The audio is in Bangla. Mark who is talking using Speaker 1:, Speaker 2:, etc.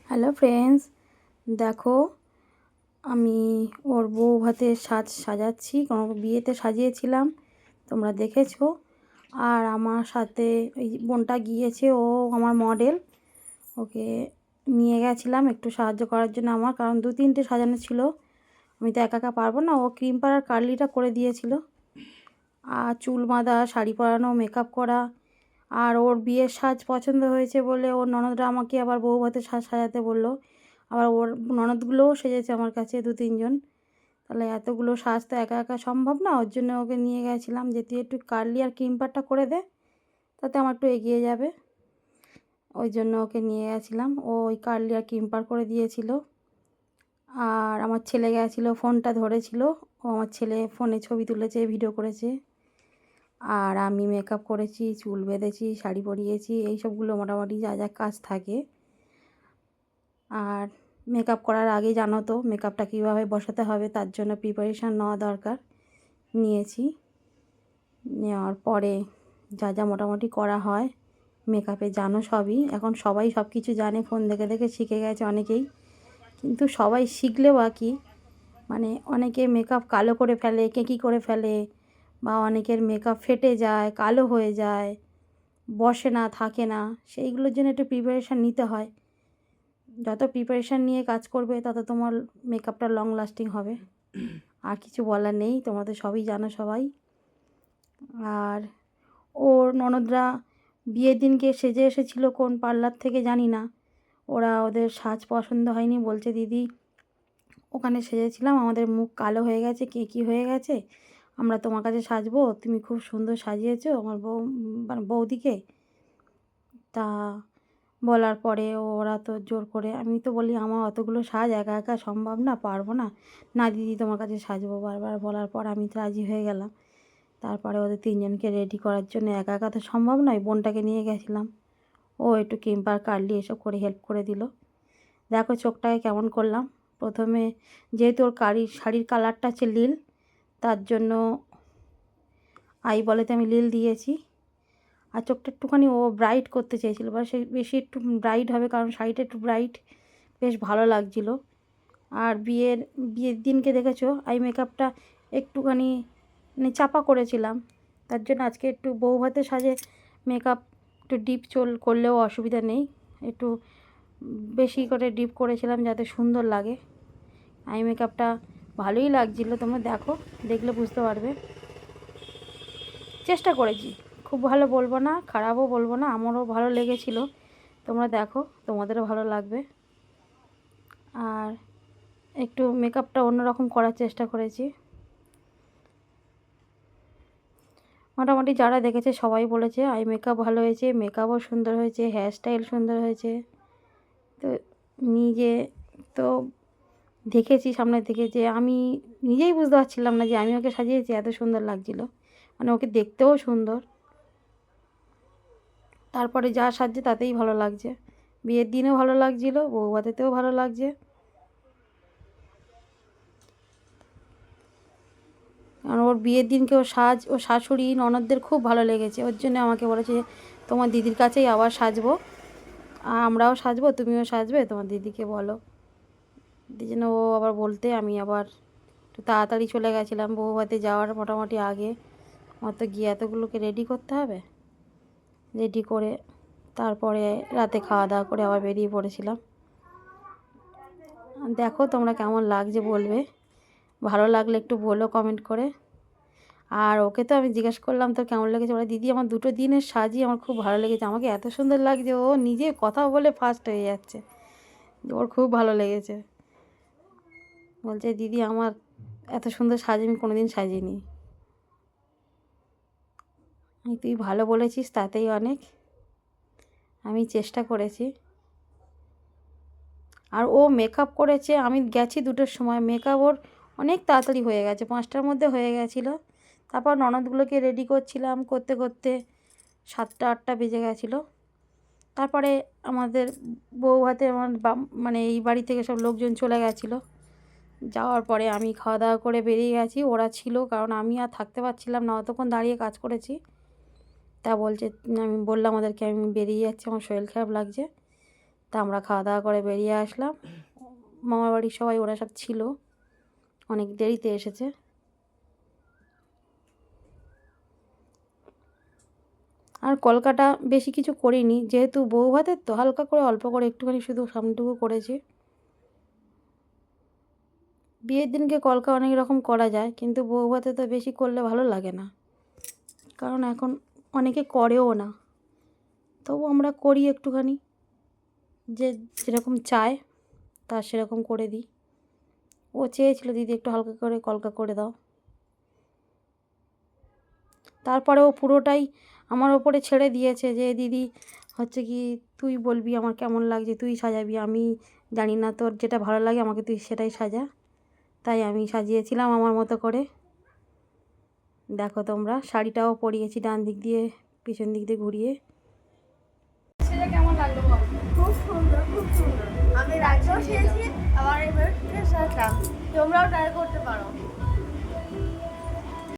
Speaker 1: হ্যালো ফ্রেন্ডস, দেখো আমি ওর বউ ভাতের সাজাচ্ছি। কোনো বিয়েতে সাজিয়েছিলাম, তোমরা দেখেছো। আর আমার সাথে ওই বোনটা গিয়েছে, ও আমার মডেল। ওকে নিয়ে গেছিলাম একটু সাহায্য করার জন্য আমার, কারণ 2-3টে সাজানো ছিল, আমি তো একা একা পারবো না। ও ক্রিম পাড়ার কার্লিটা করে দিয়েছিল, আর চুল বাঁধা, শাড়ি পরানো, মেকআপ করা। আর ওর বিয়ের সাজ পছন্দ হয়েছে বলে ওর ননদরা আমাকে আবার বউ ভাতের সাজ সাজাতে বললো। আবার ওর ননদগুলোও সেজেছে আমার কাছে 2-3জন। তাহলে এতগুলো সাজ তো একা একা সম্ভব না, ওর জন্য ওকে নিয়ে গেছিলাম যে তুই একটু কার্লি আর ক্রিম পাড়টা করে দে, তাতে আমার একটু এগিয়ে যাবে। ওই জন্য ওকে নিয়ে গেছিলাম। ও ওই কার্লি আর ক্রিম পাড় করে দিয়েছিল। আর আমার ছেলে গেছিলো, ফোনটা ধরেছিল। ও আমার ছেলে ফোনে ছবি তুলেছে, ভিডিও করেছে। আর আমি মেকআপ করেছি, চুল বেঁধেছি, শাড়ি পরিয়েছি, এই সবগুলো মোটামুটি যা যা কাজ থাকে। আর মেকআপ করার আগে জানো তো মেকআপটা কীভাবে বসাতে হবে, তার জন্য প্রিপারেশান নেওয়া দরকার। নিয়েছি, নেওয়ার পরে যা যা মোটামুটি করা হয় মেকআপে জানো সবই। এখন সবাই সব কিছু জানে, ফোন দেখে দেখে শিখে গেছে অনেকেই। কিন্তু সবাই শিখলেও বা কি, মানে অনেকে মেকআপ কালো করে ফেলে, কেঁকি করে ফেলে, বা অনেকের মেকআপ ফেটে যায়, কালো হয়ে যায়, বসে না, থাকে না। সেইগুলোর জন্য একটু প্রিপারেশান নিতে হয়। যত প্রিপারেশান নিয়ে কাজ করবে তত তোমার মেকআপটা লং লাস্টিং হবে। আর কিছু বলার নেই, তোমরা তো সবই জানো সবাই। আর ওর ননদরা বিয়ের দিনকে সেজে এসেছিলো কোন পার্লার থেকে জানি না, ওরা ওদের সাজ পছন্দ হয়নি, বলছে দিদি ওখানে সেজেছিলাম, আমাদের মুখ কালো হয়ে গেছে, কী হয়ে গেছে, আমরা তোমার কাছে সাজবো, তুমি খুব সুন্দর সাজিয়েছো আমার মানে বৌদিকে। তা বলার পরে ওরা তো জোর করে, আমি তো বলি আমার অতগুলো সাজ একা একা সম্ভব না, পারবো না। না দিদি তোমার কাছে সাজবো, বারবার বলার পর আমি তো রাজি হয়ে গেলাম। তারপরে ওদের 3জনকে রেডি করার জন্য একা একা তো সম্ভব নয়, বোনটাকে নিয়ে গেছিলাম। ও একটু ক্রিম্পার কার্লি এসব করে হেল্প করে দিল। দেখো চোখটাকে কেমন করলাম। প্রথমে যেহেতু ওর শাড়ির কালারটা হচ্ছে নীল, তার জন্য আই বলেতে আমি নীল দিয়েছি। আর চোখটা একটুখানি ও ব্রাইট করতে চেয়েছিলো, বা সে বেশি একটু ব্রাইট হবে, কারণ শাড়িটা একটু ব্রাইট, বেশ ভালো লাগছিলো। আর বিয়ের দিনকে দেখেছো আই মেকআপটা একটুখানি মানে চাপা করেছিলাম, তার জন্য আজকে একটু বউ ভাতের সাজে মেকআপ একটু ডিপ করলেও অসুবিধা নেই। একটু বেশি করে ডিপ করেছিলাম যাতে সুন্দর লাগে। আই মেকআপটা ভালোই লাগছিলো, তোমরা দেখো, দেখলে বুঝতে পারবে। চেষ্টা করেছি, খুব ভালো বলবো না, খারাপও বলবো না, আমারও ভালো লেগেছিলো। তোমরা দেখো, তোমাদেরও ভালো লাগবে। আর একটু মেকআপটা অন্যরকম করার চেষ্টা করেছি। মোটামুটি যারা দেখেছে সবাই বলেছে আই মেকআপ ভালো হয়েছে, মেকআপও সুন্দর হয়েছে, হেয়ার স্টাইল সুন্দর হয়েছে। তো নিজে তো দেখেছি সামনে থেকে, যে আমি নিজেই বুঝতে পারছিলাম না যে আমি ওকে সাজিয়েছি, এত সুন্দর লাগছিলো, মানে ওকে দেখতেও সুন্দর। তারপরে যা সাজছে তাতেই ভালো লাগছে, বিয়ের দিনেও ভালো লাগছিলো, বউ ভাতেতেও ভালো লাগছে। কারণ ওর বিয়ের দিনকে ও শাশুড়ি ননদদের খুব ভালো লেগেছে, ওর জন্য আমাকে বলেছে তোমার দিদির কাছেই আবার সাজবো, আমরাও সাজবো, তুমিও সাজবে, তোমার দিদিকে বলো। এই জন্য ও আবার বলতে আমি আবার একটু তাড়াতাড়ি চলে গেছিলাম বউ ভাতে যাওয়ার মোটামুটি আগে। আমার তো গিয়ে এতগুলোকে রেডি করতে হবে, রেডি করে তারপরে রাতে খাওয়া দাওয়া করে আবার বেরিয়ে পড়েছিলাম। দেখো তোমরা কেমন লাগছে বলবে, ভালো লাগলে একটু বলো কমেন্ট করে। আর ওকে তো আমি জিজ্ঞেস করলাম তো কেমন লেগেছে, বলে দিদি আমার 2টো দিনের সাজই আমার খুব ভালো লেগেছে, আমাকে এত সুন্দর লাগছে, ও নিজে কথা বলে ফার্স্ট হয়ে যাচ্ছে, ওর খুব ভালো লেগেছে। বলছে দিদি আমার এত সুন্দর সাজ আমি কোনোদিন সাজিনি। তুই ভালো বলেছিস, তাতেই অনেক, আমি চেষ্টা করেছি। আর ও মেকআপ করেছে, আমি গেছি 2টোর সময়, মেকআপ ওর অনেক তাড়াতাড়ি হয়ে গেছে, 5টার মধ্যে হয়ে গেছিলো। তারপর ননদগুলোকে রেডি করছিলাম, করতে করতে 7টা-8টা বেজে গেছিলো। তারপরে আমাদের বউ ভাতে আমার মানে এই বাড়ি থেকে সব লোকজন চলে গেছিলো। যাওয়ার পরে আমি খাওয়া দাওয়া করে বেরিয়ে গেছি, ওরা ছিল, কারণ আমি আর থাকতে পারছিলাম না, অতক্ষণ দাঁড়িয়ে কাজ করেছি। তা বলছে, আমি বললাম ওদেরকে আমি বেরিয়ে যাচ্ছি, আমার শরীর খারাপ লাগছে। তা আমরা খাওয়া দাওয়া করে বেরিয়ে আসলাম। মামার বাড়ির সবাই ওরা সব ছিল, অনেক দেরিতে এসেছে। আর কলকাটা বেশি কিছু করিনি, যেহেতু বউ ভাতের তো হালকা করে অল্প করে একটুখানি শুধু সামনেটুকু করেছি। বিয়ের দিনকে কলকা অনেক রকম করা যায়, কিন্তু বউ ভাতে তো বেশি করলে ভালো লাগে না, কারণ এখন অনেকে করেও না। তবু আমরা করি একটুখানি, যে যেরকম চায় তার সেরকম করে দিই। ও চেয়েছিল দিদি একটু হালকা করে কলকা করে দাও, তারপরে ও পুরোটাই আমার ওপরে ছেড়ে দিয়েছে যে দিদি হচ্ছে কি তুই বলবি আমার কেমন লাগছে, তুই সাজাবি, আমি জানি না, তোর যেটা ভালো লাগে আমাকে তুই সেটাই সাজা। তাই আমি সাজিয়েছিলাম আমার মতো করে। দেখো তোমরা, শাড়িটাও পরিয়েছি ডান দিক দিয়ে পিছন দিক দিয়ে ঘুরিয়ে।
Speaker 2: সেটা কেমন লাগলো বল? খুব সুন্দর, খুব সুন্দর। আমি রাজ্যও খেয়েছি, আবার এবার সাজলাম। তোমরাও ট্রাই করতে পারো।